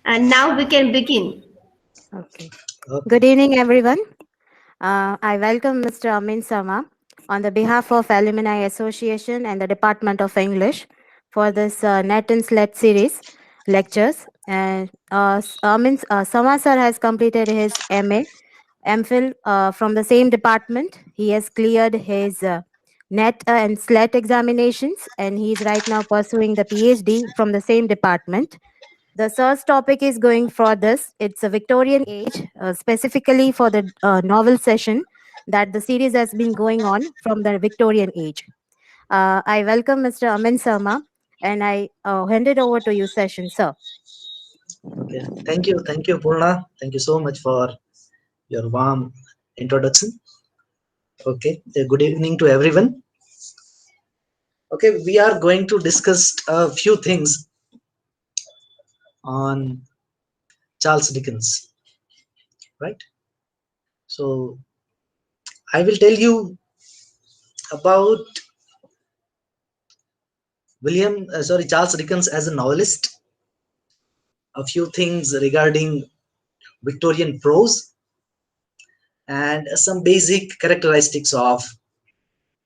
And now we can begin. Okay. Okay. Good evening, everyone. I welcome Mr. Amin Sama on the behalf of Alumni Association and the Department of English for this Net and Slet series lectures. And Amin Sama sir has completed his MA, MPhil from the same department. He has cleared his NET and SLET examinations, and he is right now pursuing the PhD from the same department. The search topic is going for this. It's a Victorian age, specifically for the novel session that the series has been going on from the Victorian age. I welcome Mr. Amin Sarma and I hand it over to you, session, sir. Okay. Thank you, Purna. Thank you so much for your warm introduction. Okay. Good evening to everyone. Okay, we are going to discuss a few things on Charles Dickens, right? So I will tell you about Charles Dickens as a novelist, a few things regarding Victorian prose, and some basic characteristics of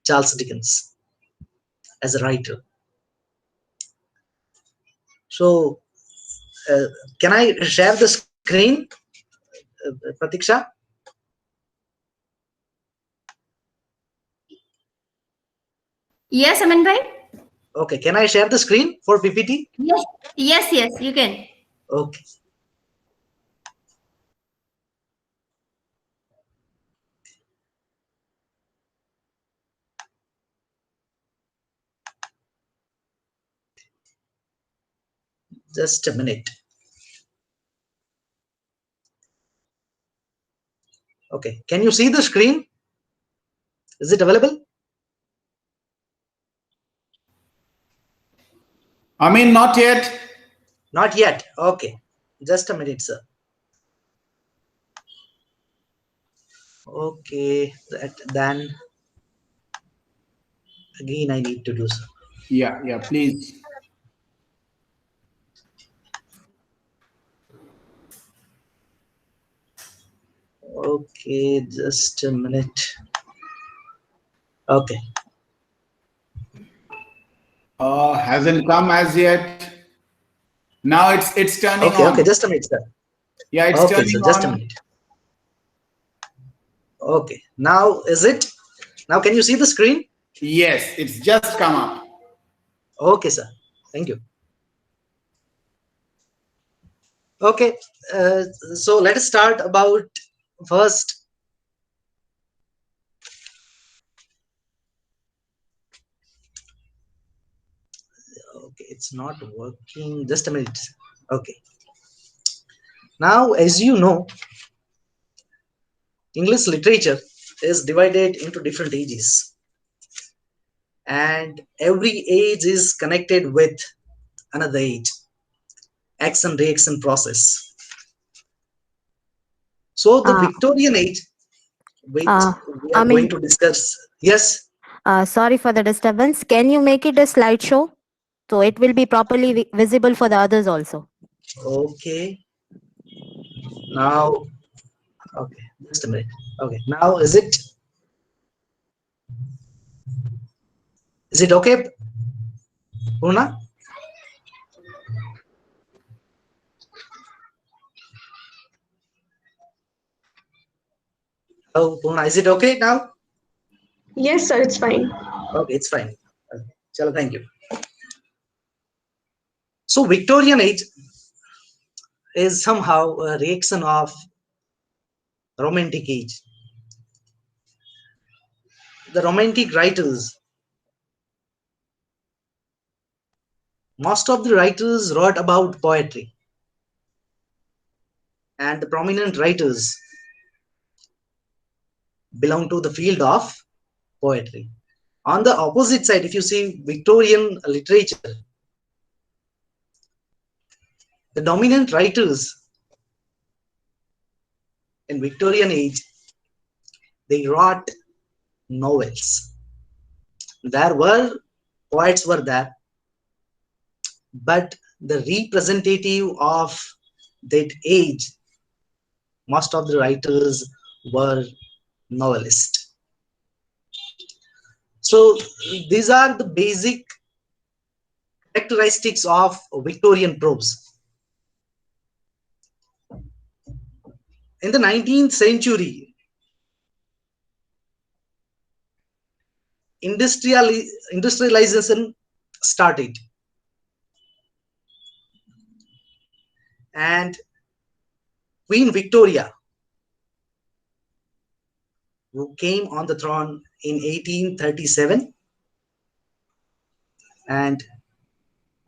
Charles Dickens as a writer. So, uh, can I share the screen, Pratiksha? Yes, Aman bhai? Okay, can I share the screen for PPT? Yes. Yes, you can. Okay. Just a minute. Okay, can you see the screen? Is it available? I mean, not yet. Not yet. Okay, just a minute, sir. Okay, then again I need to do so. Yeah, please. Okay, just a minute. Okay. Hasn't come as yet. Now it's turning Okay, on. okay, just a minute, sir. Yeah, it's Okay, turning sir, just a on. minute. Okay, now is it? Now can you see the screen? Yes, it's just come up. Okay, sir. Thank you. Okay, so let us start about first. Okay, it's not working. Just a minute. Okay. Now, as you know, English literature is divided into different ages, and every age is connected with another age, action reaction process. So the Uh, Victorian age, which uh, we are going Amin, to discuss. Yes. sorry for the disturbance. Can you make it a slideshow so it will be properly visible for the others also? Okay. Now, okay, just a minute. Okay, now is it okay, Purna? Oh, Purna, is it okay now? Yes, sir, it's fine. Okay, it's fine. Okay. Chalo, thank you. So Victorian age is somehow a reaction of Romantic age. The Romantic writers, most of the writers wrote about poetry, and the prominent writers belong to the field of poetry. On the opposite side, if you see Victorian literature, the dominant writers in Victorian age, they wrote novels. There were poets were there, but the representative of that age, most of the writers were novelists. So these are the basic characteristics of Victorian prose. In the 19th century, industrialization started, and Queen Victoria, who came on the throne in 1837, and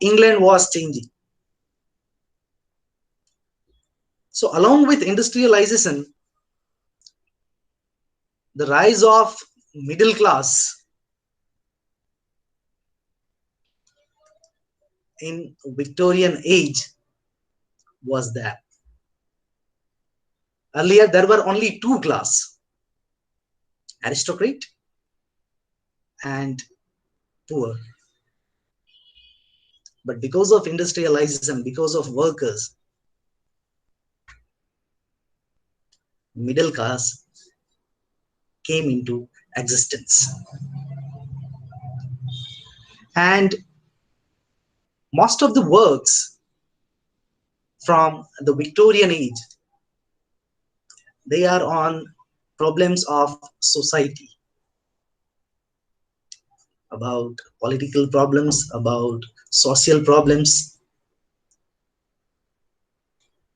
England was changing. So along with industrialization, the rise of middle class in Victorian age was there. Earlier, there were only two classes, aristocrat and poor. But because of industrialization, because of workers, middle class came into existence. And most of the works from the Victorian age, they are on problems of society, about political problems, about social problems,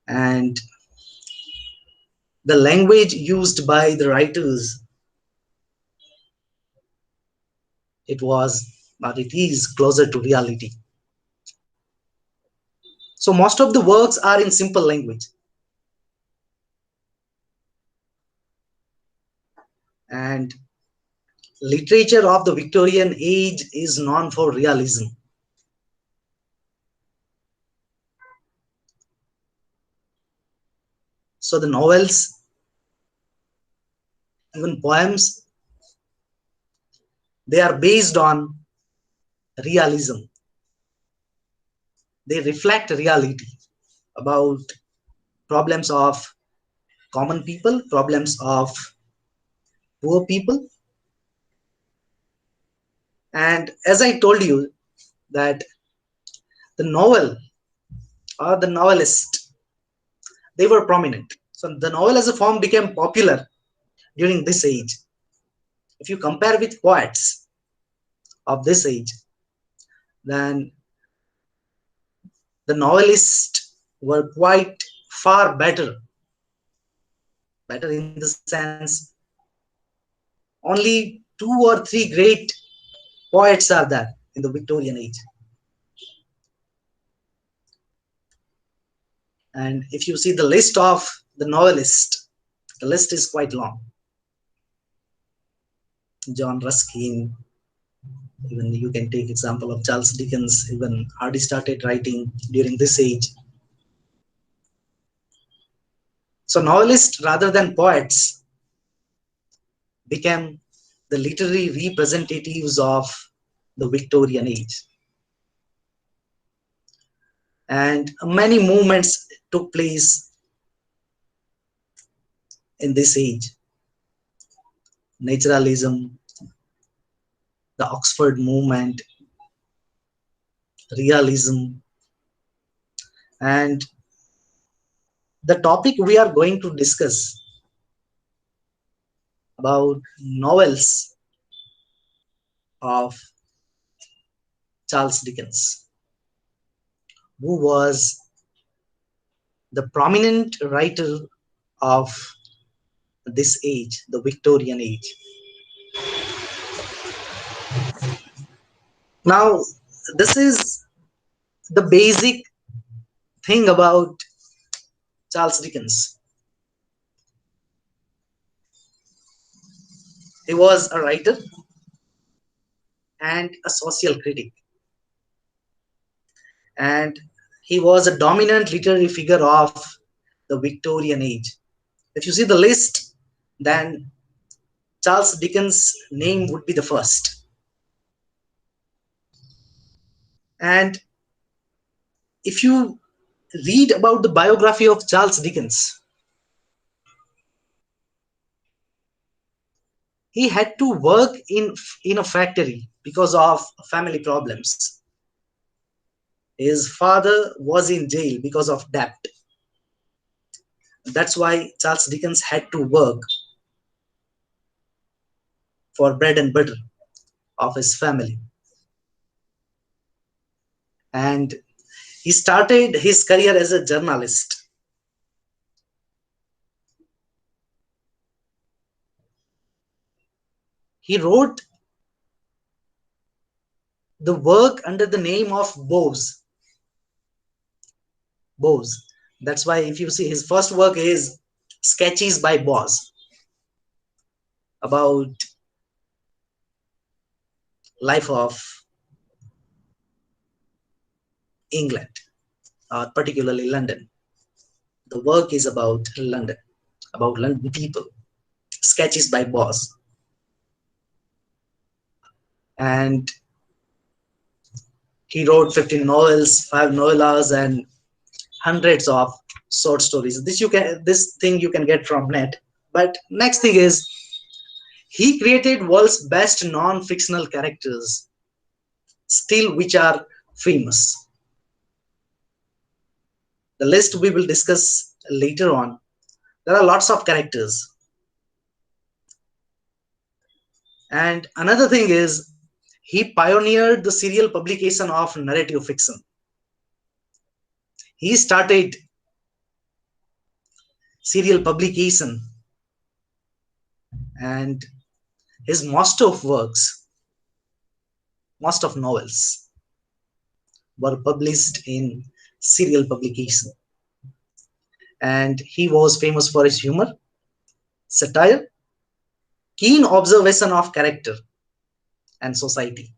and the language used by the writers, it is closer to reality. So most of the works are in simple language. And literature of the Victorian age is known for realism. So the novels, even poems, they are based on realism. They reflect reality about problems of common people, problems of poor people. And as I told you, that the novel or the novelist, they were prominent. So the novel as a form became popular during this age. If you compare with poets of this age, then the novelists were quite far better in the sense only 2 or 3 great poets are there in the Victorian age. And if you see the list of the novelists, the list is quite long. John Ruskin, even you can take example of Charles Dickens, even already started writing during this age. So novelists rather than poets became the literary representatives of the Victorian age. And many movements took place in this age. Naturalism, the Oxford movement, realism, and the topic we are going to discuss about novels of Charles Dickens, who was the prominent writer of this age, the Victorian age. Now, this is the basic thing about Charles Dickens. He was a writer and a social critic, and he was a dominant literary figure of the Victorian age. If you see the list, then Charles Dickens' name would be the first. And if you read about the biography of Charles Dickens, he had to work in a factory because of family problems. His father was in jail because of debt. That's why Charles Dickens had to work for bread and butter of his family. And he started his career as a journalist. He wrote the work under the name of Bose. Bose. That's why if you see his first work is Sketches by Bose about life of England, particularly London. The work is about London people. Sketches by Bose. And he wrote 15 novels, 5 novellas, and hundreds of short stories. This thing you can get from net. But next thing is, he created world's best non-fictional characters, still which are famous. The list we will discuss later on. There are lots of characters. And another thing is, he pioneered the serial publication of narrative fiction. He started serial publication, and his most of novels were published in serial publication. And he was famous for his humor, satire, keen observation of character and society.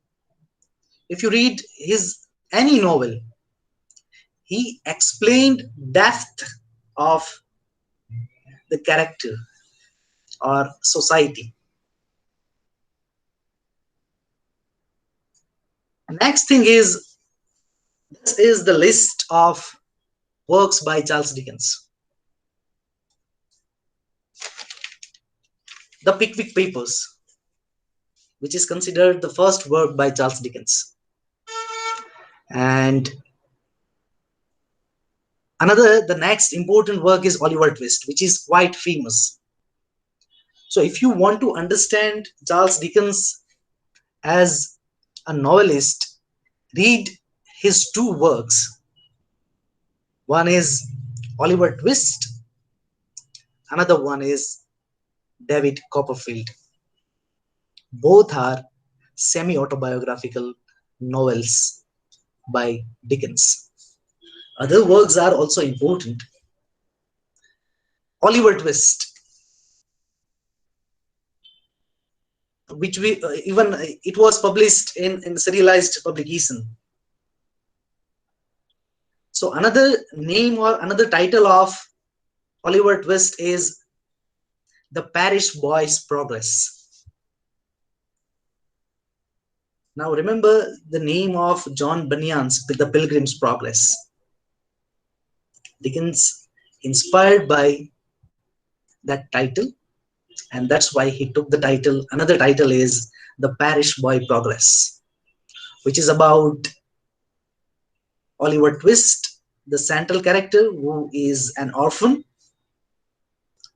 If you read any novel, he explained depth of the character or society. Next thing is, this is the list of works by Charles Dickens. The Pickwick Papers, which is considered the first work by Charles Dickens. And the next important work is Oliver Twist, which is quite famous. So if you want to understand Charles Dickens as a novelist, read his 2 works. One is Oliver Twist, another one is David Copperfield. Both are semi-autobiographical novels by Dickens. Other works are also important. Oliver Twist, which it was published in serialized publication. So another name or another title of Oliver Twist is The Parish Boy's Progress. Now remember the name of John Bunyan's The Pilgrim's Progress. Dickens inspired by that title, and that's why he took the title. Another title is The Parish Boy Progress, which is about Oliver Twist, the central character who is an orphan,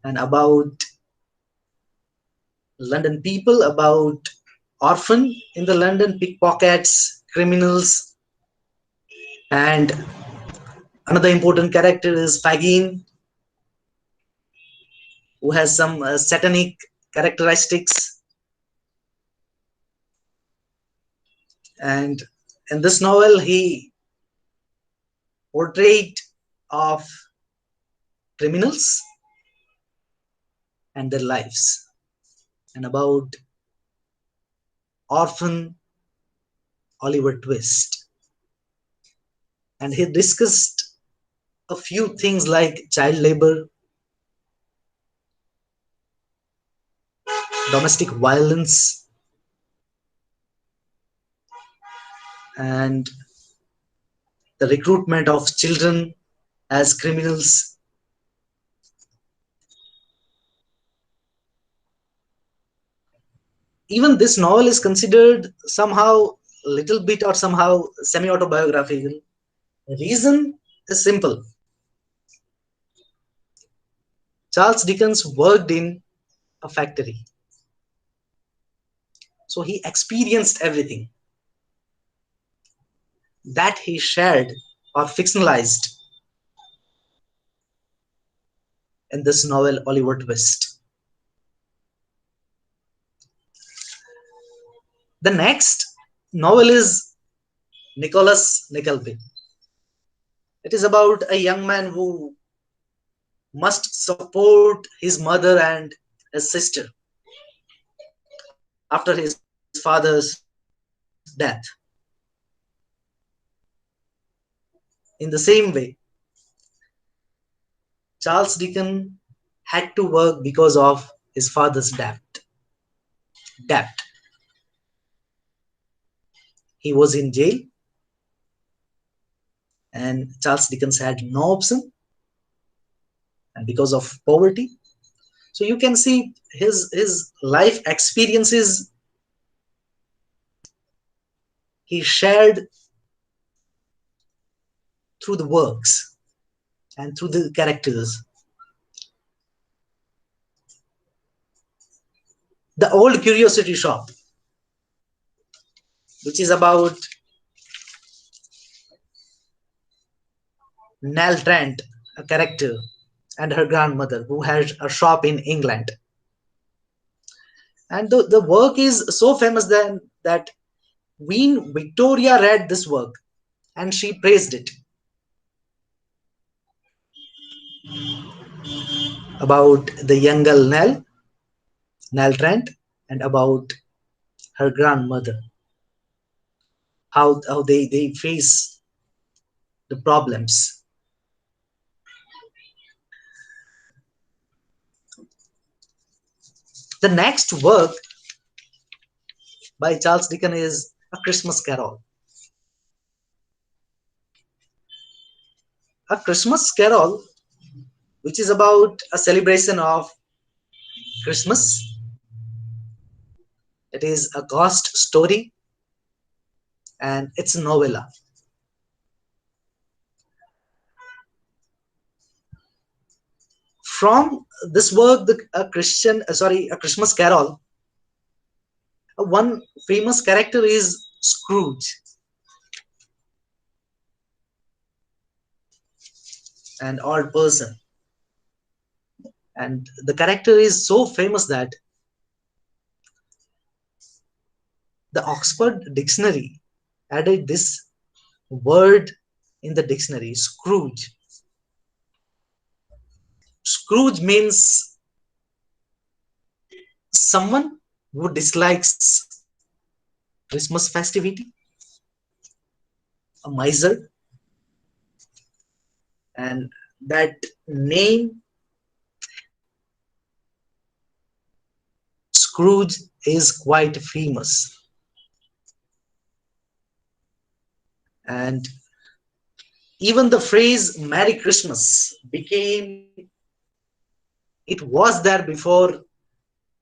and about London people, about orphan in the London, pickpockets, criminals. And another important character is Fagin, who has some satanic characteristics. And in this novel, he portrayed of criminals and their lives, and about orphan Oliver Twist. And he discussed a few things like child labor, domestic violence, and the recruitment of children as criminals. Even this novel is considered somehow a little bit or somehow semi-autobiographical. The reason is simple. Charles Dickens worked in a factory. So he experienced everything that he shared or fictionalized in this novel, Oliver Twist. The next novel is Nicholas Nickleby. It is about a young man who must support his mother and his sister after his father's death. In the same way, Charles Dickens had to work because of his father's debt. He was in jail, and Charles Dickens had no option, and because of poverty. So you can see his life experiences he shared through the works and through the characters. The Old Curiosity Shop, which is about Nell Trent, a character, and her grandmother who had a shop in England. And the work is so famous then that Queen Victoria read this work and she praised it. About the young girl Nell Trent, and about her grandmother, how they face the problems. The next work by Charles Dickens is A Christmas Carol. A Christmas Carol, which is about a celebration of Christmas. It is a ghost story and it's a novella. From this work, A Christmas Carol, one famous character is Scrooge. An odd person. And the character is so famous that the Oxford Dictionary added this word in the dictionary, Scrooge. Scrooge means someone who dislikes Christmas festivity, a miser, and that name Scrooge is quite famous. And even the phrase Merry Christmas it was there before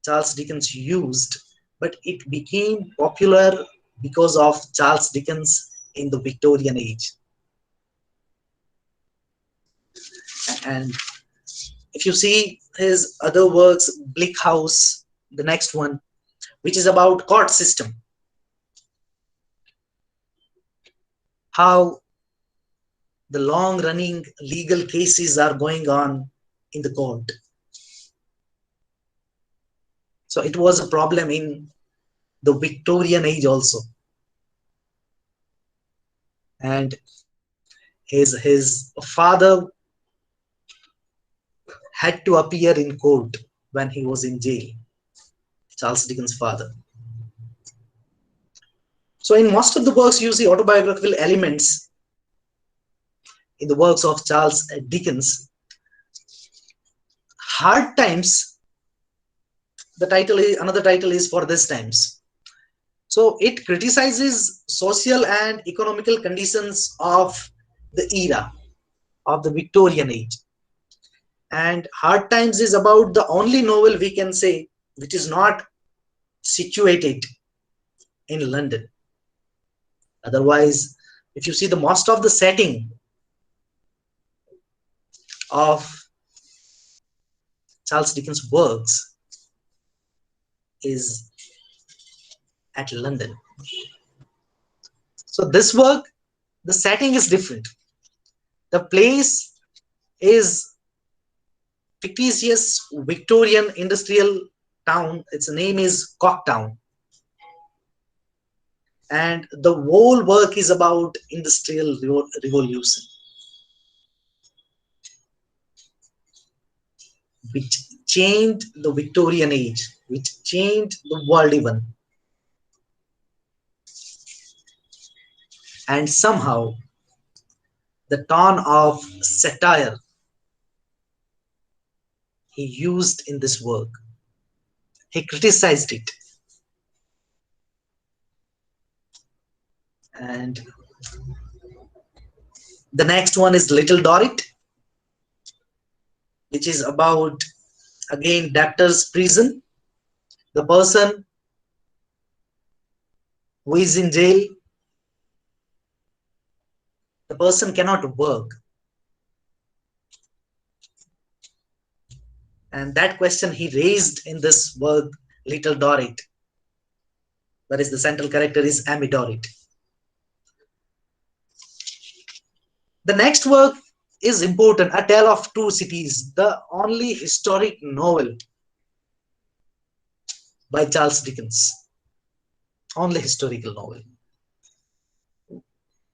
Charles Dickens used, but it became popular because of Charles Dickens in the Victorian age. And if you see his other works, Bleak House, the next one, which is about court system, how the long-running legal cases are going on in the court. So it was a problem in the Victorian age also. And his father had to appear in court when he was in jail, Charles Dickens' father. So in most of the works you see autobiographical elements in the works of Charles Dickens. Hard Times, another title is For These Times. So it criticizes social and economical conditions of the era. of the Victorian age. And Hard Times is about the only novel we can say which is not situated in London. Otherwise, if you see the most of the setting of Charles Dickens' works is at London. So this work, the setting is different. The place is fictitious Victorian industrial town. Its name is Cocktown. And the whole work is about industrial revolution, which changed the Victorian age, which changed the world even. And somehow the tone of satire he used in this work, he criticized it. And the next one is Little Dorrit, which is about, again, debtor's prison. The person who is in jail, the person cannot work. And that question he raised in this work, Little Dorrit. That is, the central character is Amy Dorrit. The next work is important, A Tale of Two Cities, the only historic novel by Charles Dickens. Only historical novel.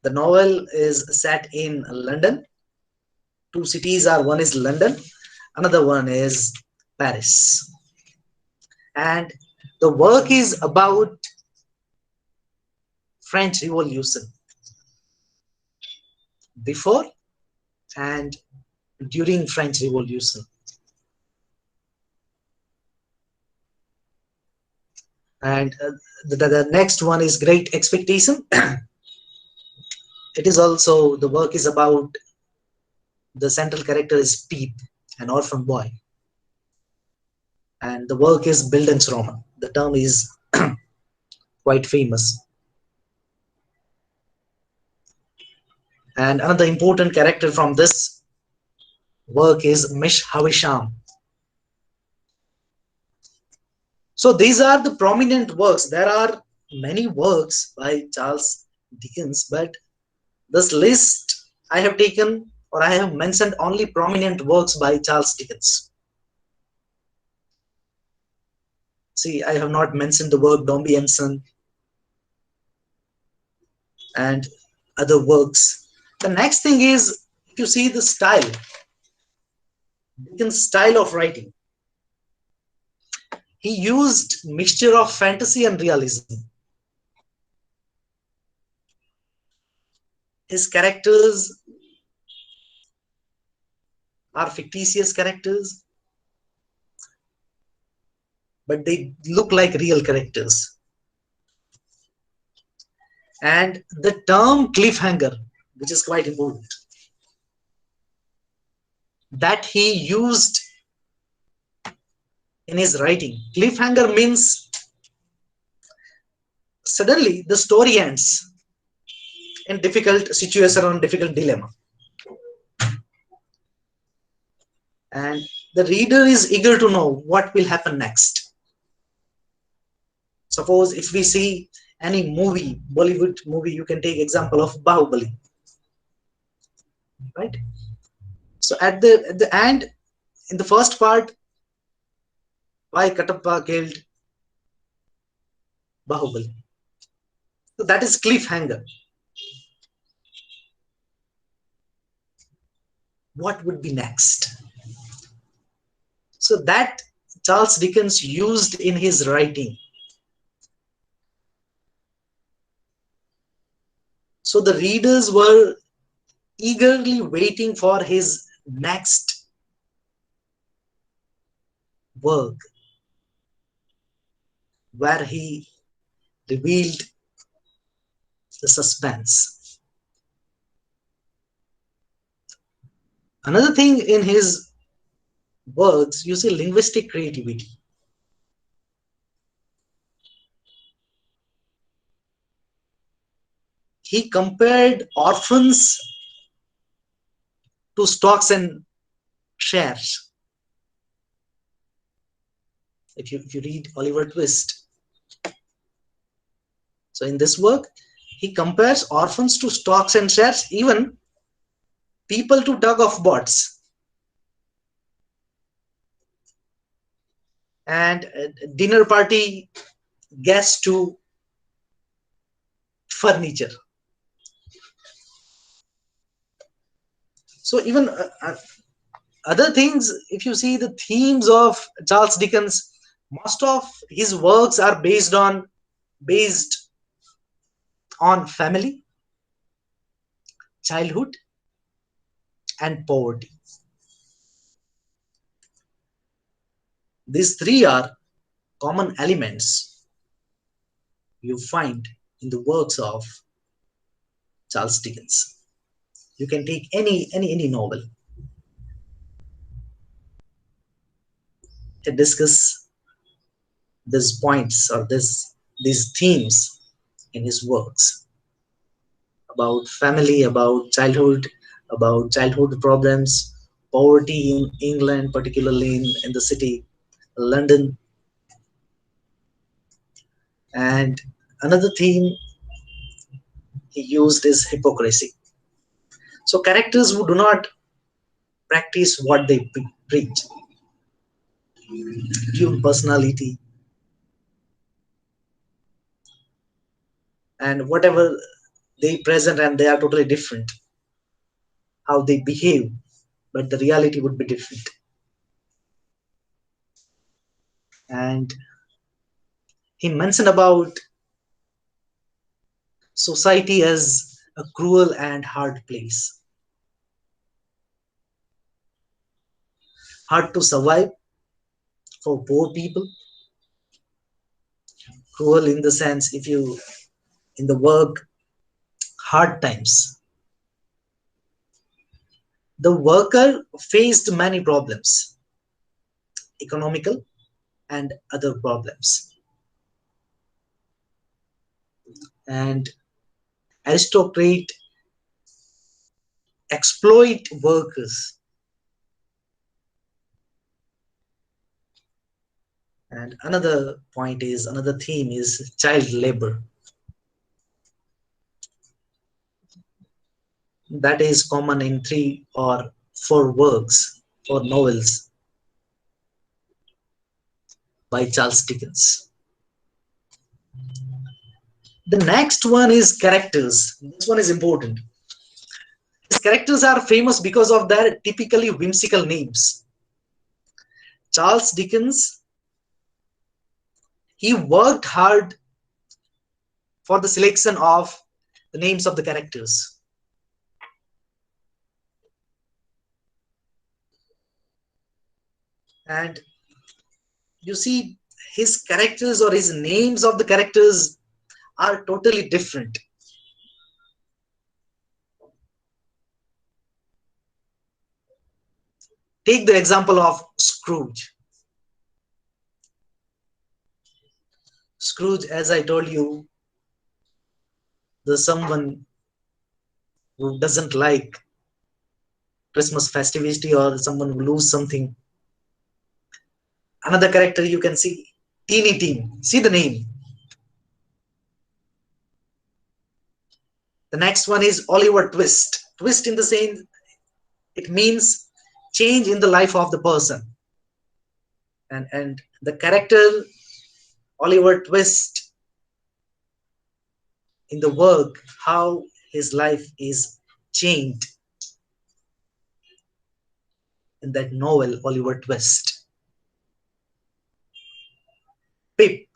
The novel is set in London. Two cities are, one is London, another one is Paris. And the work is about French Revolution, before and during French Revolution. And the next one is Great Expectation. It is also, the work is about, the central character is Peep, an orphan boy. And the work is Bildungsroman. The term is quite famous. And another important character from this work is Miss Havisham. So these are the prominent works. There are many works by Charles Dickens, but this list I have taken, or I have mentioned, only prominent works by Charles Dickens. See, I have not mentioned the work Dombey and Son and other works. The next thing is, if you see the style, Dickens' style of writing, he used mixture of fantasy and realism. His characters are fictitious characters, but they look like real characters. And the term cliffhanger, which is quite important, that he used in his writing. Cliffhanger means suddenly the story ends in difficult situation or difficult dilemma, and the reader is eager to know what will happen next. Suppose if we see any movie, Bollywood movie, you can take example of Bahubali, right? So at the end, in the first part, why Katappa killed Bahubali? So that is cliffhanger. What would be next? So that Charles Dickens used in his writing. So the readers were eagerly waiting for his next work, where he revealed the suspense. Another thing in his works, you see linguistic creativity. He compared orphans to stocks and shares. If you read Oliver Twist, so in this work, he compares orphans to stocks and shares, even people to tug of boats, and dinner party guests to furniture. So even other things, if you see the themes of Charles Dickens, most of his works are based on family, childhood, and poverty. These three are common elements you find in the works of Charles Dickens. You can take any novel to discuss these points or these themes in his works about family, about childhood problems, poverty in England, particularly in the city, London. And another theme he used is hypocrisy. So characters who do not practice what they preach, dual personality, and whatever they present, and they are totally different. How they behave, but the reality would be different. And he mentioned about society as a cruel and hard place, hard to survive for poor people, cruel in the sense, if you in the work, hard times. The worker faced many problems, economical and other problems. And aristocrats exploit workers. And another theme is child labor. That is common in 3 or 4 works or novels by Charles Dickens. The next one is characters. This one is important. His characters are famous because of their typically whimsical names. Charles Dickens, he worked hard for the selection of the names of the characters. And you see, his characters or his names of the characters are totally different. Take the example of Scrooge. Scrooge, as I told you, there's someone who doesn't like Christmas festivity, or someone who lose something. Another character you can see, Teeny Teen. See the name. The next one is Oliver Twist. Twist in the same, it means change in the life of the person. And the character Oliver Twist in the work, how his life is changed in that novel, Oliver Twist. Pip,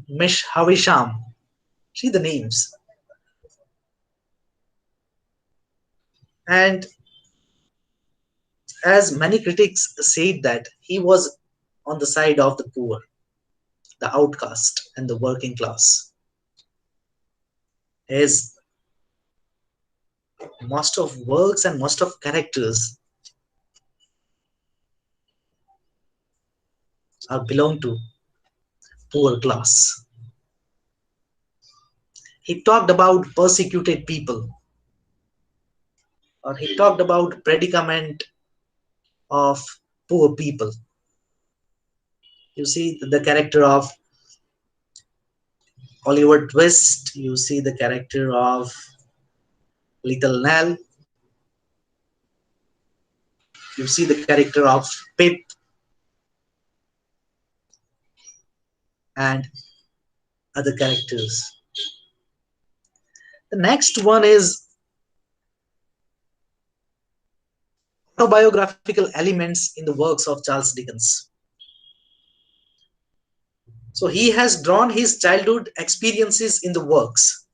Mish Havisham. See the names. And as many critics said that he was on the side of the poor, the outcast, and the working class. As most of works and most of characters are belong to poor class. He talked about persecuted people, or he talked about predicament of poor people. You see the character of Oliver Twist, you see the character of Little Nell, you see the character of Pip, and other characters. The next one is autobiographical elements in the works of Charles Dickens. So he has drawn his childhood experiences in the works.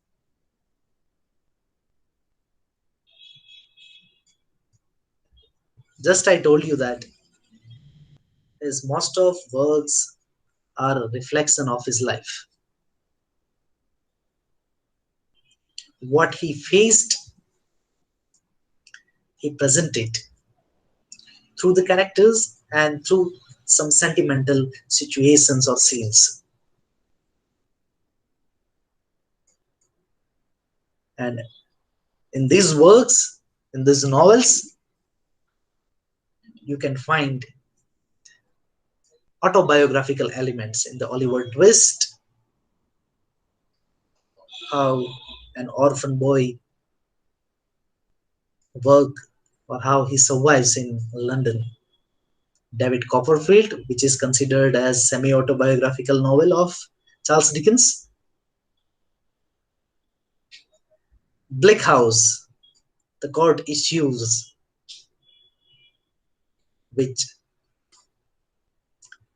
Just I told you that his most of works are a reflection of his life. What he faced, he presented through the characters and through some sentimental situations or scenes. And in these works, in these novels, you can find autobiographical elements in the Oliver Twist, how an orphan boy work or how he survives in London. David Copperfield, which is considered as semi-autobiographical novel of Charles Dickens. Bleak House, the court issues which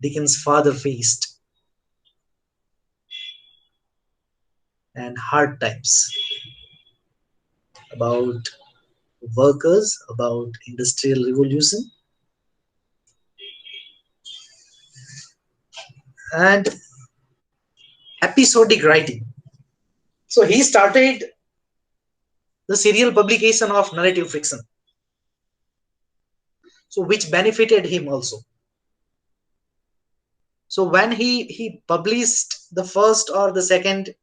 Dickens' father faced, and Hard Times, about workers, about industrial revolution, and episodic writing. So he started the serial publication of narrative fiction, so which benefited him also. So when he published the first or the second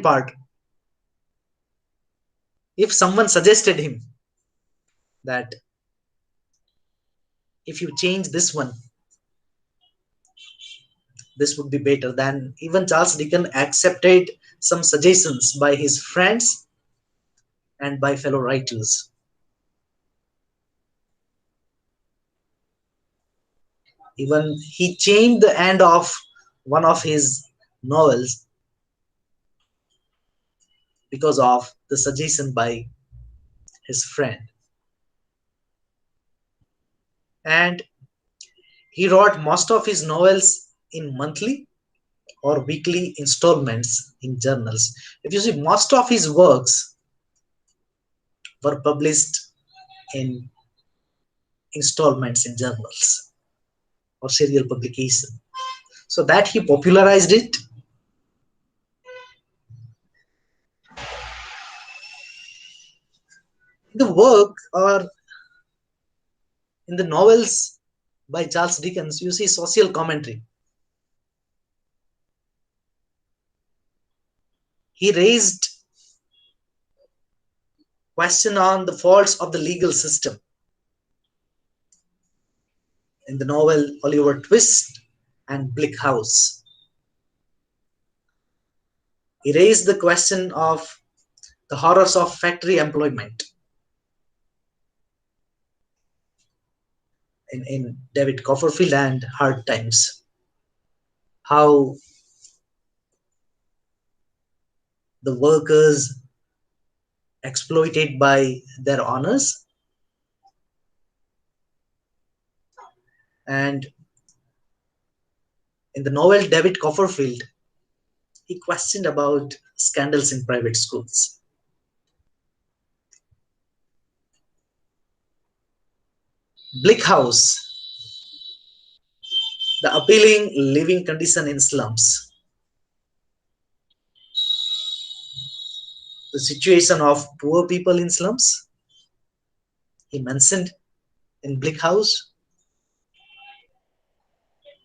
part, if someone suggested him that if you change this one, this would be better, then even Charles Dickens accepted some suggestions by his friends and by fellow writers. Even he changed the end of one of his novels because of the suggestion by his friend. And he wrote most of his novels in monthly or weekly installments in journals. If you see, most of his works were published in installments in journals or serial publication. So that he popularized it. The work or in the novels by Charles Dickens, you see social commentary. He raised question on the faults of the legal system. In the novel Oliver Twist and Bleak House, he raised the question of the horrors of factory employment. In David Copperfield and Hard Times, how the workers exploited by their owners, and in the novel David Copperfield, he questioned about scandals in private schools. Bleak House, the appealing living condition in slums. the situation of poor people in slums. He mentioned in Bleak House.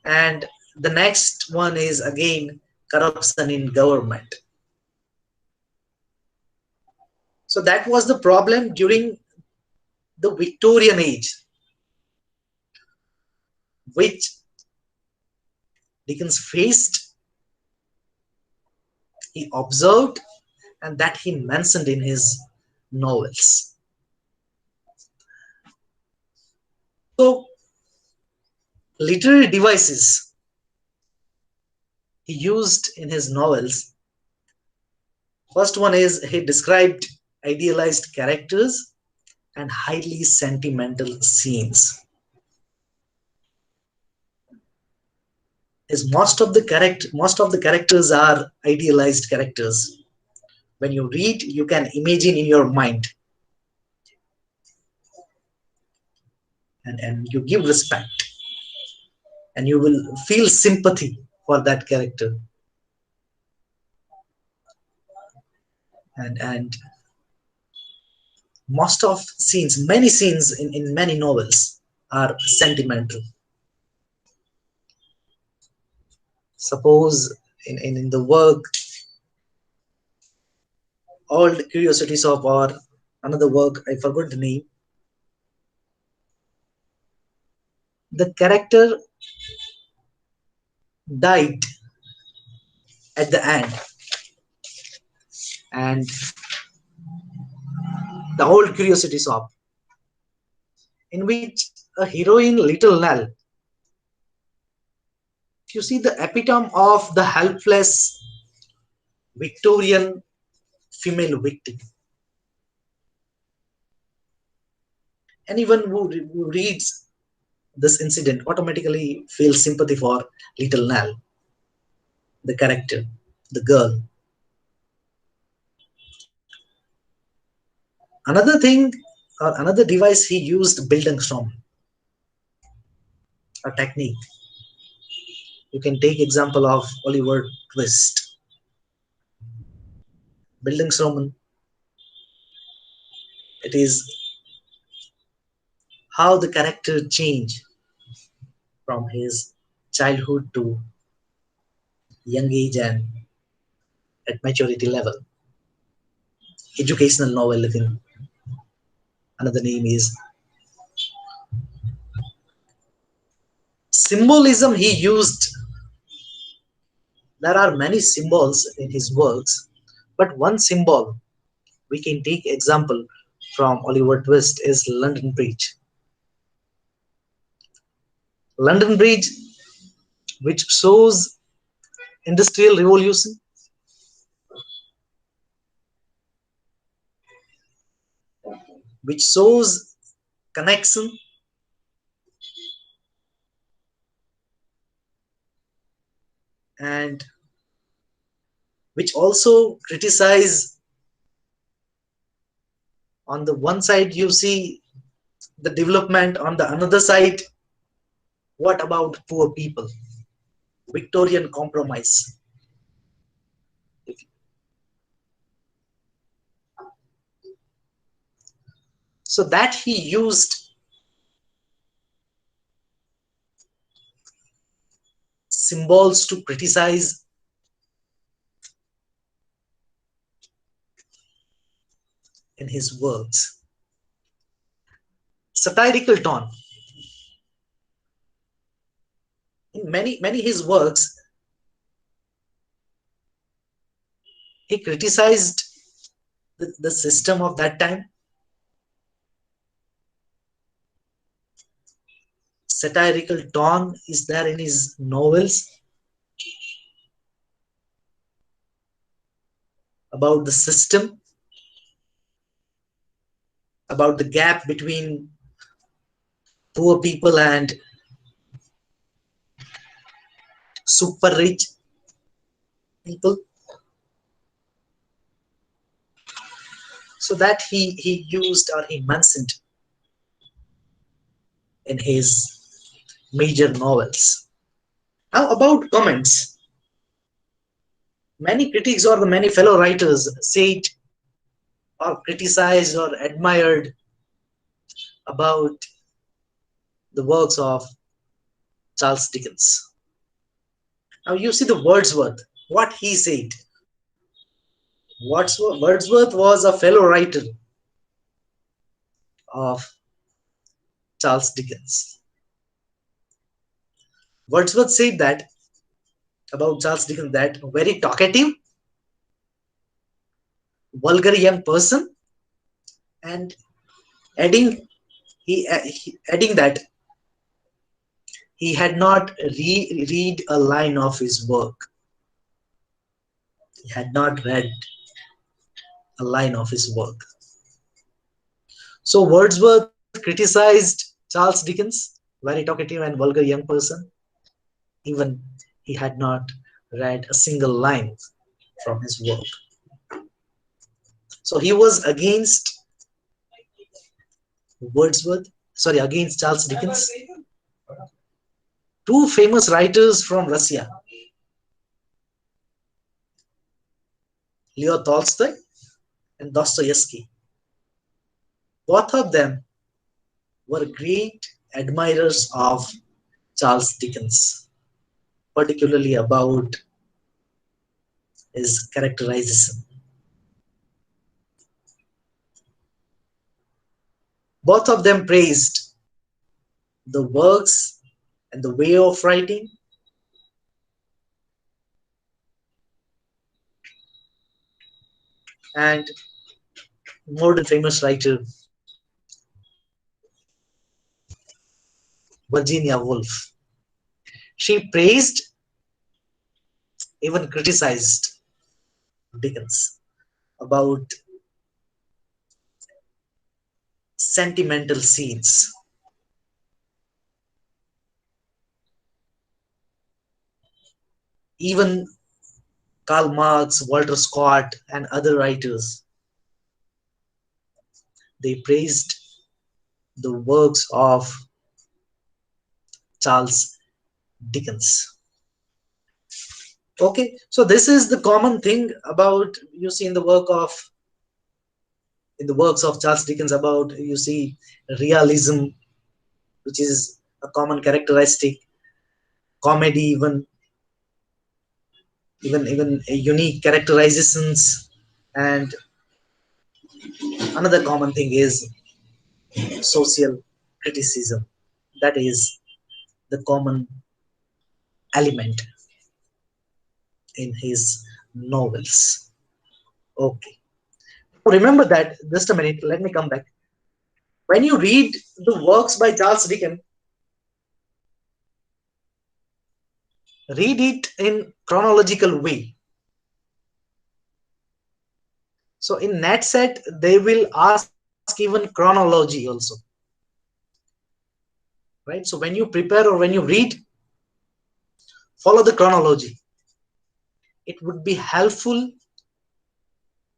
And the next one is again corruption in government. So that was the problem during the Victorian age, which Dickens faced, he observed, and that he mentioned in his novels. So, literary devices he used in his novels. First one is he described idealized characters and highly sentimental scenes. Most of the characters are idealized characters. When you read, you can imagine in your mind, and you give respect, and you will feel sympathy for that character. And most of scenes, many scenes in many novels are sentimental. Suppose in the work All the Curiosities of, or another work, I forgot the name, the character died at the end, and the Old Curiosities of, in which a heroine, Little Nell, you see the epitome of the helpless Victorian female victim. Anyone who reads this incident automatically feels sympathy for Little Nell, the character, the girl. Another thing, or another device he used, Bildungsraum, a technique. You can take example of Oliver Twist. Bildungsraum, it is how the character change from his childhood to young age and at maturity level. Educational novel, again. Another name is symbolism he used. There are many symbols in his works, but one symbol we can take example from Oliver Twist is London Bridge. London Bridge, which shows industrial revolution, which shows connection, and which also criticize. On the one side you see the development, on the another side, what about poor people? Victorian compromise. So that he used symbols to criticize in his works. Satirical tone. In many his works, he criticized the system of that time. Satirical tone is there in his novels about the system, about the gap between poor people and super rich people. So that he used, or he mentioned in his major novels. Now about comments. Many critics or the many fellow writers said or criticized or admired about the works of Charles Dickens? Now you see the Wordsworth, what he said. Wordsworth was a fellow writer of Charles Dickens. Wordsworth said that about Charles Dickens, that very talkative, vulgar young person, and adding that he had not read a line of his work. He had not read a line of his work. So Wordsworth criticized Charles Dickens, very talkative and vulgar young person. Even he had not read a single line from his work. So he was against against Charles Dickens. Two famous writers from Russia, Leo Tolstoy and Dostoevsky. Both of them were great admirers of Charles Dickens, particularly about his characterization. Both of them praised the works and the way of writing, and more than famous writer Virginia Woolf. She praised, even criticized Dickens about sentimental scenes. Even Karl Marx, Walter Scott, and other writers, they praised the works of Charles Dickens. Okay, so this is the common thing about, you see, in the works of Charles Dickens, about, you see, realism, which is a common characteristic, comedy, even unique characterizations, and another common thing is social criticism. That is the common element in his novels. Okay, remember that. Just a minute, let me come back. When you read the works by Charles Dickens, read it in chronological way. So in NET-Set, they will ask even chronology also, right? So when you prepare or when you read, follow the chronology. It would be helpful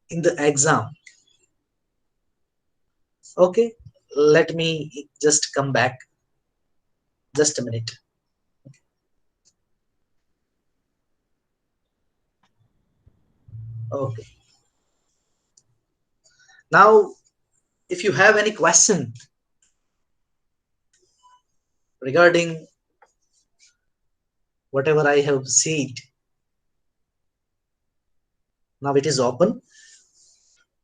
in the exam. Okay, let me just come back. Just a minute. Okay. Now, if you have any question regarding whatever I have said, now it is open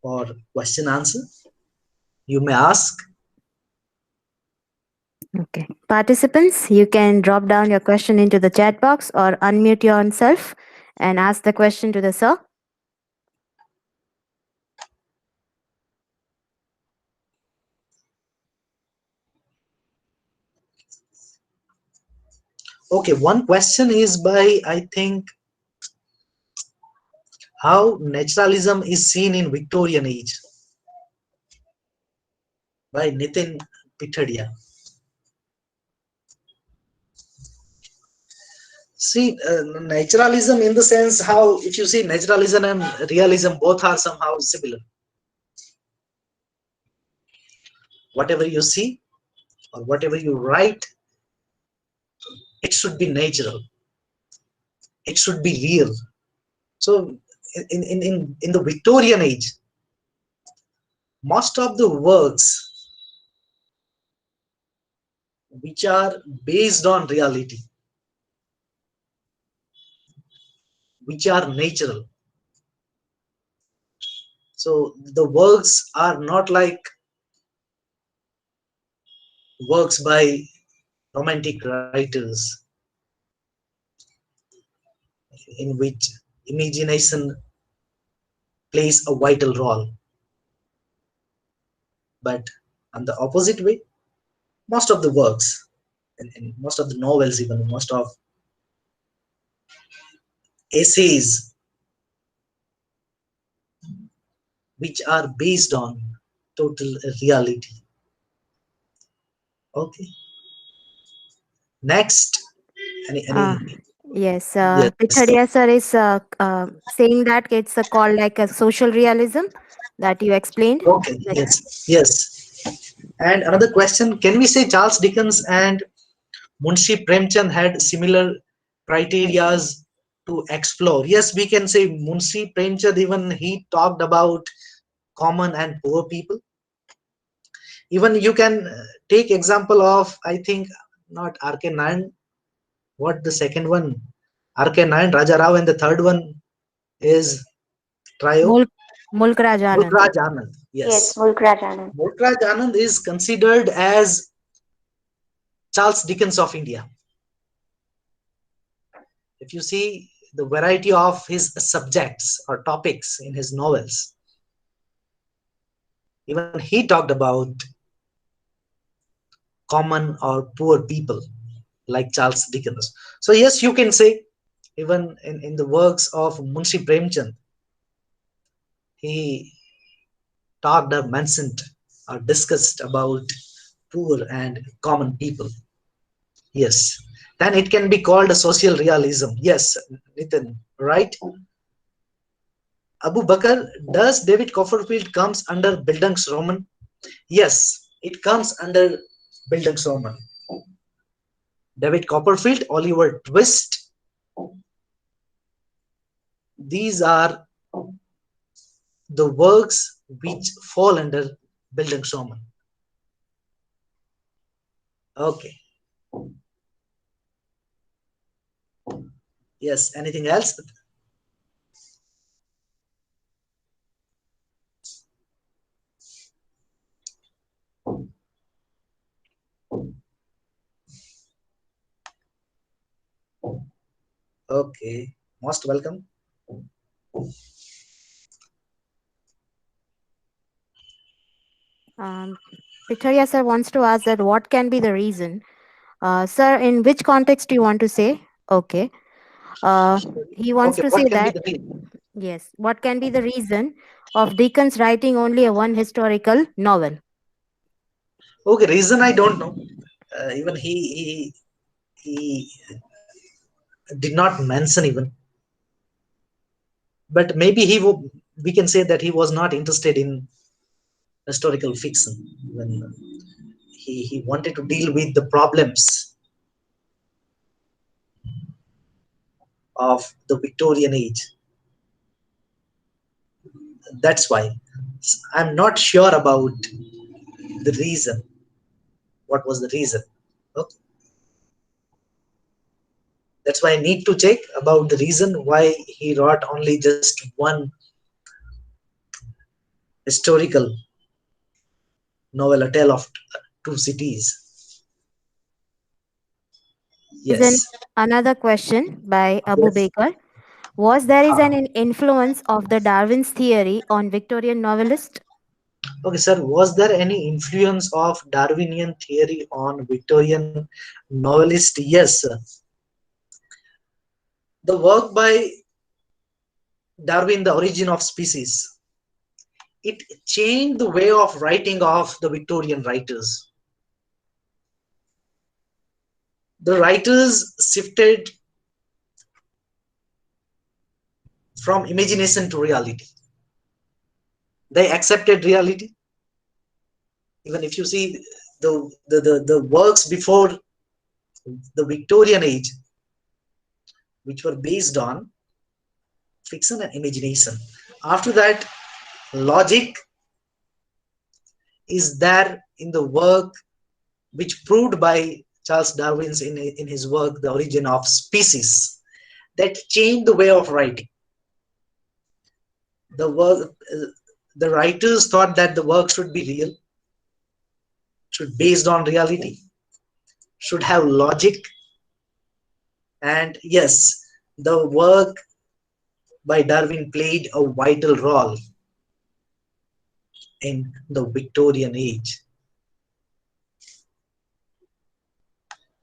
for question answer. You may ask. Okay. Participants, you can drop down your question into the chat box or unmute yourself and ask the question to the sir. Okay, one question is by, I think, how naturalism is seen in Victorian age, by Nitin Pitadia. See, naturalism in the sense how, if you see, naturalism and realism both are somehow similar. Whatever you see or whatever you write, it should be natural. It should be real. So in the Victorian age, most of the works which are based on reality, which are natural. So the works are not like works by romantic writers in which imagination plays a vital role. But on the opposite way, most of the works and most of the novels, even most of essays which are based on total reality. Okay. Next, any Yes, yes, Pitharia sir is saying that it's called like a social realism that you explained. okay, Like, yes. And another question: can we say Charles Dickens and Munshi Premchand had similar criterias to explore? Yes, we can say Munshi Premchand, even he talked about common and poor people. Even you can take example of, I think, not RK9, what the second one, RK9, Raja Rao, and the third one is Trio, Mulk Mulkraj Anand. Mulkraj Anand. Yes, Yes, Mulkraj. Mulkraj Anand is considered as Charles Dickens of India. If you see the variety of his subjects or topics in his novels, even he talked about common or poor people like Charles Dickens. So yes, you can say even in the works of Munshi Premchand, he talked or mentioned or discussed about poor and common people. Yes. Then it can be called a social realism. Yes, Nitin, right? Abu Bakr, does David Copperfield comes under Bildungsroman? Yes, it comes under Bildungsroman. David Copperfield, Oliver Twist, these are the works which fall under Bildungsroman. Okay. Yes, anything else? Okay, most welcome. Pitharia sir wants to ask that what can be the reason. Sir, in which context do you want to say? Okay. He wants Okay, to what say can be that, the reason? yes, what can be the reason of Dickens writing only a one historical novel? Okay, reason I don't know. Even he did not mention even, but maybe we can say that he was not interested in historical fiction when he wanted to deal with the problems of the Victorian age. That's why I'm not sure about the reason. What was the reason? Okay. That's why I need to check about the reason why he wrote only just one historical novel, A Tale of Two Cities. Is an Yes. another question by Abu Yes. Baker. Was there is an Ah. influence of the Darwin's theory on Victorian novelist? Okay, sir. Was there any influence of Darwinian theory on Victorian novelist? Yes, sir. The work by Darwin, The Origin of Species, it changed the way of writing of the Victorian writers. The writers shifted from imagination to reality. They accepted reality. Even if you see the works before the Victorian age, which were based on fiction and imagination. After that, logic is there in the work which proved by Charles Darwin in his work The Origin of Species, that changed the way of writing. The writers thought that the work should be real, should be based on reality, should have logic, and yes, the work by Darwin played a vital role in the Victorian age.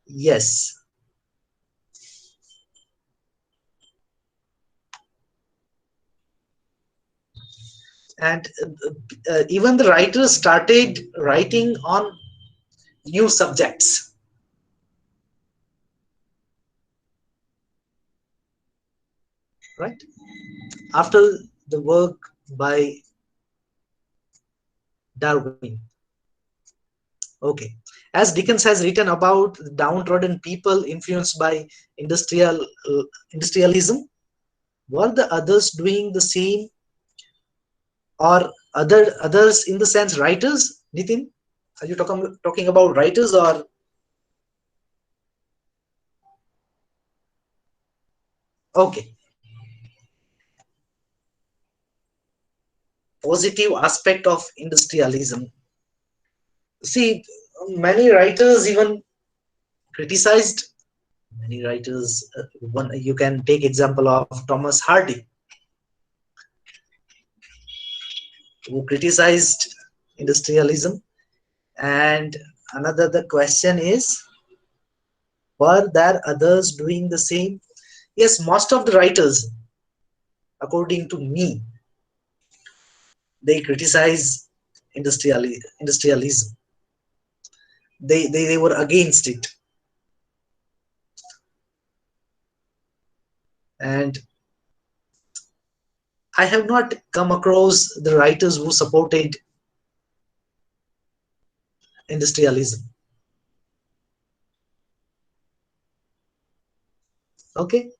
Yes. And even the writers started writing on new subjects. Right? After the work by Darwin. Okay. As Dickens has written about downtrodden people influenced by industrialism, were the others doing the same, or others in the sense writers? Nitin, are you talking about writers or? Okay. Positive aspect of industrialism. See, many writers even criticized. Many writers, one you can take example of Thomas Hardy, who criticized industrialism. And another the question is, were there others doing the same? Yes, most of the writers, according to me, they criticize industrialism. They were against it. And I have not come across the writers who supported industrialism. Okay.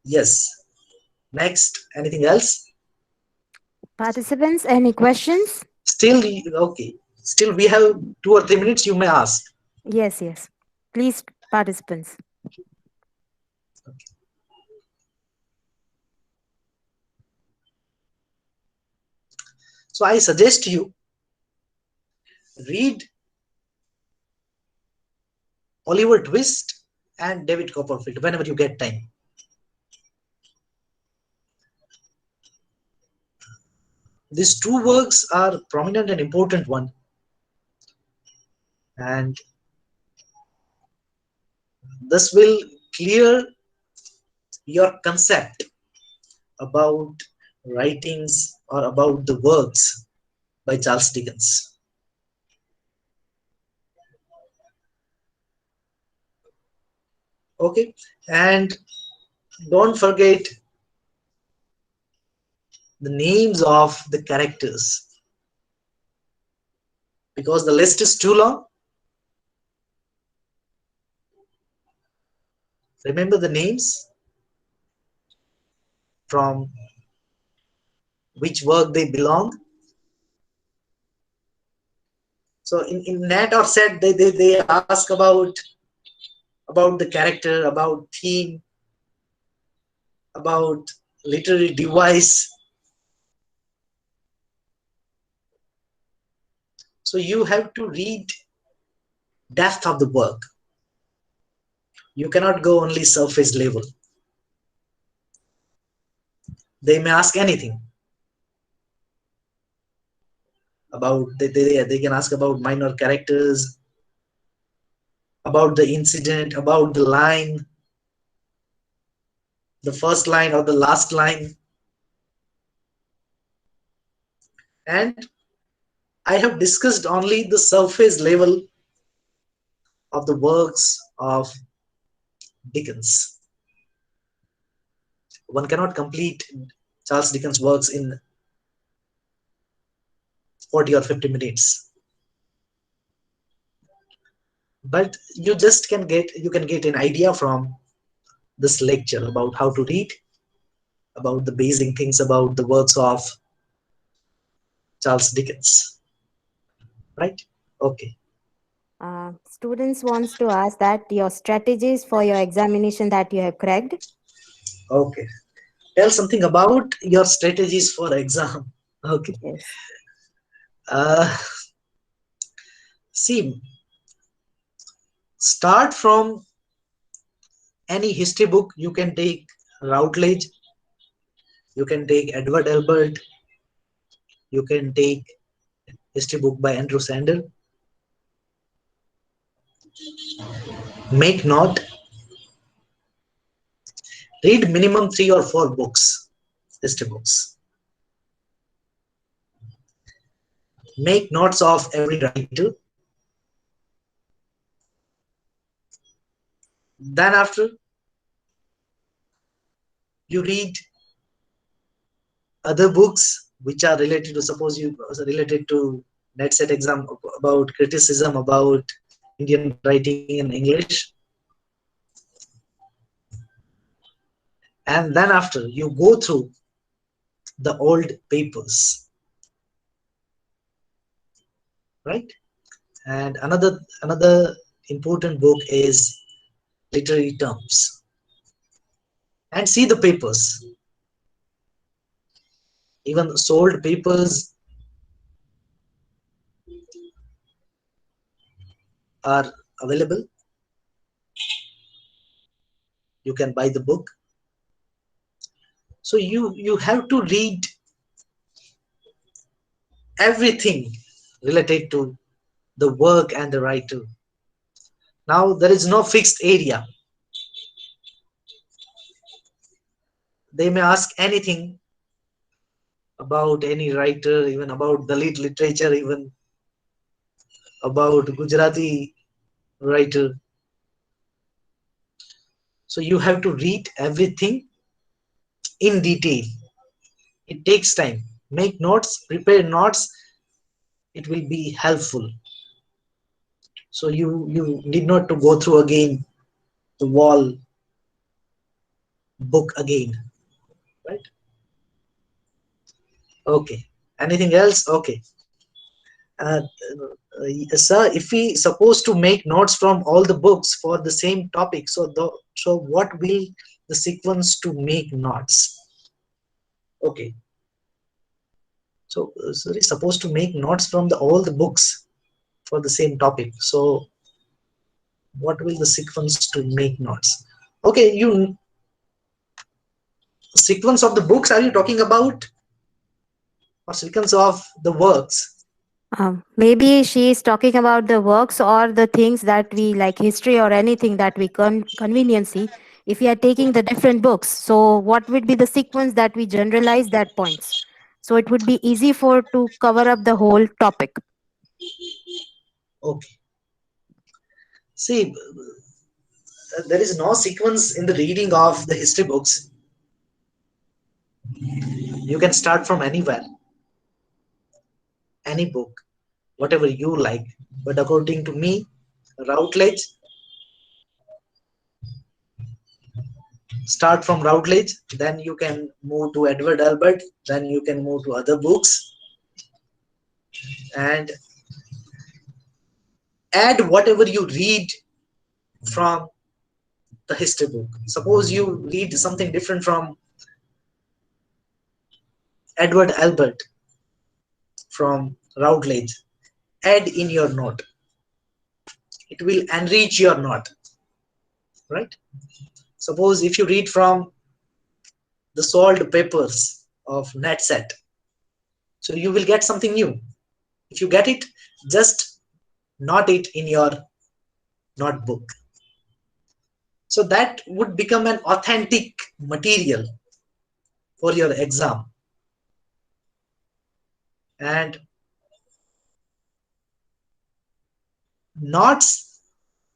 Yes. Next, anything else? Participants, any questions? Still, okay. Still, we have 2 or 3 minutes. You may ask. Yes, yes. Please, participants. Okay. So I suggest you read Oliver Twist and David Copperfield whenever you get time. These 2 works are prominent and important one, and this will clear your concept about writings or about the works by Charles Dickens. Okay, and don't forget the names of the characters, because the list is too long. Remember the names from which work they belong. So in NET or SET, they ask about the character, about theme, about literary device. So you have to read depth of the work. You cannot go only surface level. They may ask anything about, they can ask about minor characters, about the incident, about the line, the first line or the last line. And I have discussed only the surface level of the works of Dickens. One cannot complete Charles Dickens' works in 40 or 50 minutes. But you just can get an idea from this lecture about how to read, about the basic things about the works of Charles Dickens. Right? Okay. Students wants to ask that your strategies for your examination that you have cracked. Okay. Tell something about your strategies for exam. Okay. Yes. See, start from any history book. You can take Routledge, you can take Edward Albert, you can take history book by Andrew Sander. Make note. Read minimum 3 or 4 books, history books. Make notes of every writer. Then after, you read other books which are related to, suppose you related to NET-Set exam, about criticism about Indian writing in English. And then after, you go through the old papers, right? And another important book is literary terms, and see the papers. Even sold papers are available. You can buy the book. So you have to read everything related to the work and the writer. Now there is no fixed area. They may ask anything about any writer, even about Dalit literature, even about Gujarati writer. So you have to read everything in detail. It takes time. Make notes, prepare notes. It will be helpful. So you need not to go through again the wall book again, right? Okay. Anything else? Okay. Sir, if we supposed to make notes from all the books for the same topic, so what will the sequence to make notes? Okay. So sorry, supposed to make notes from all the books for the same topic. So what will the sequence to make notes? Okay, you sequence of the books are you talking about, or sequence of the works? Maybe she is talking about the works or the things that we like history or anything that we conveniency. If we are taking the different books, so what would be the sequence that we generalize that points? So it would be easy for to cover up the whole topic. Okay. See, there is no sequence in the reading of the history books. You can start from anywhere, any book, whatever you like. But according to me, Routledge, start from Routledge, then you can move to Edward Albert, then you can move to other books, and add whatever you read from the history book. Suppose you read something different from Edward Albert, from Routledge, add in your note. It will enrich your note, right? Suppose if you read from the sold papers of NET-Set, so you will get something new. If you get it, just note it in your notebook. So that would become an authentic material for your exam. And notes,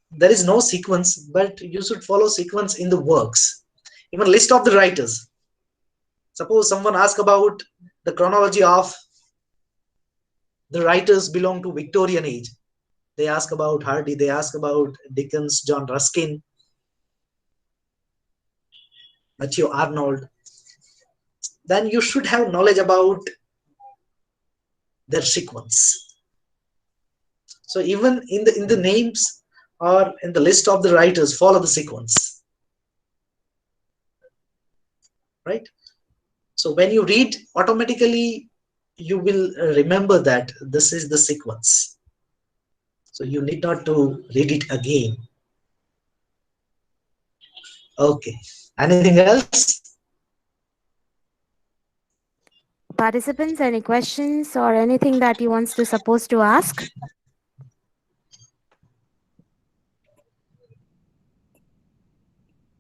there is no sequence, but you should follow sequence in the works. Even list of the writers. Suppose someone asks about the chronology of the writers belong to Victorian age. They ask about Hardy, they ask about Dickens, John Ruskin. Matthew Arnold, then you should have knowledge about their sequence. So even in the names or in the list of the writers, follow the sequence, right? So when you read, automatically you will remember that this is the sequence. So you need not to read it again. Okay. Anything else? Participants, any questions or anything that you wants to suppose to ask?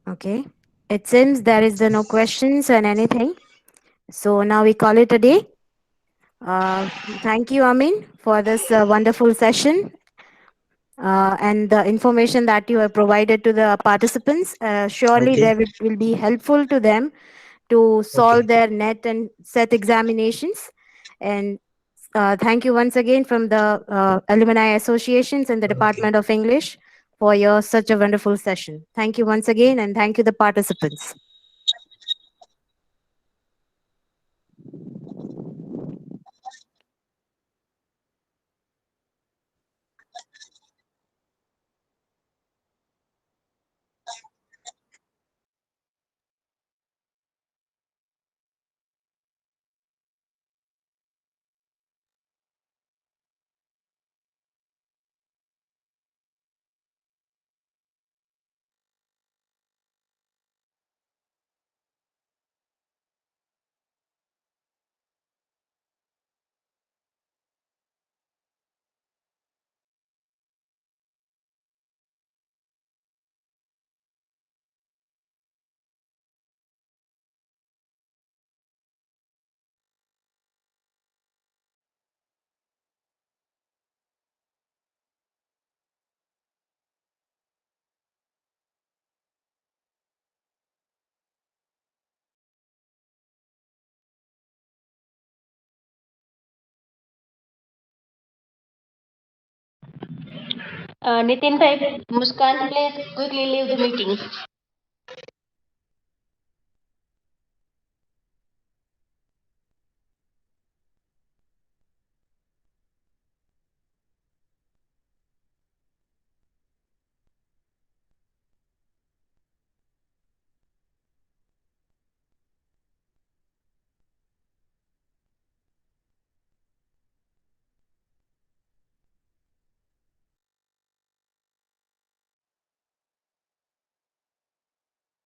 Okay. It seems there is no questions and anything. So now we call it a day. Thank you, Amin, for this wonderful session and the information that you have provided to the participants. Surely Okay. they will be helpful to them to solve Okay. their NET and SET examinations. And thank you once again from the Alumni Associations and the Okay. Department of English for your such a wonderful session. Thank you once again, and thank you the participants. Nitin, Muskan, please quickly leave the meeting.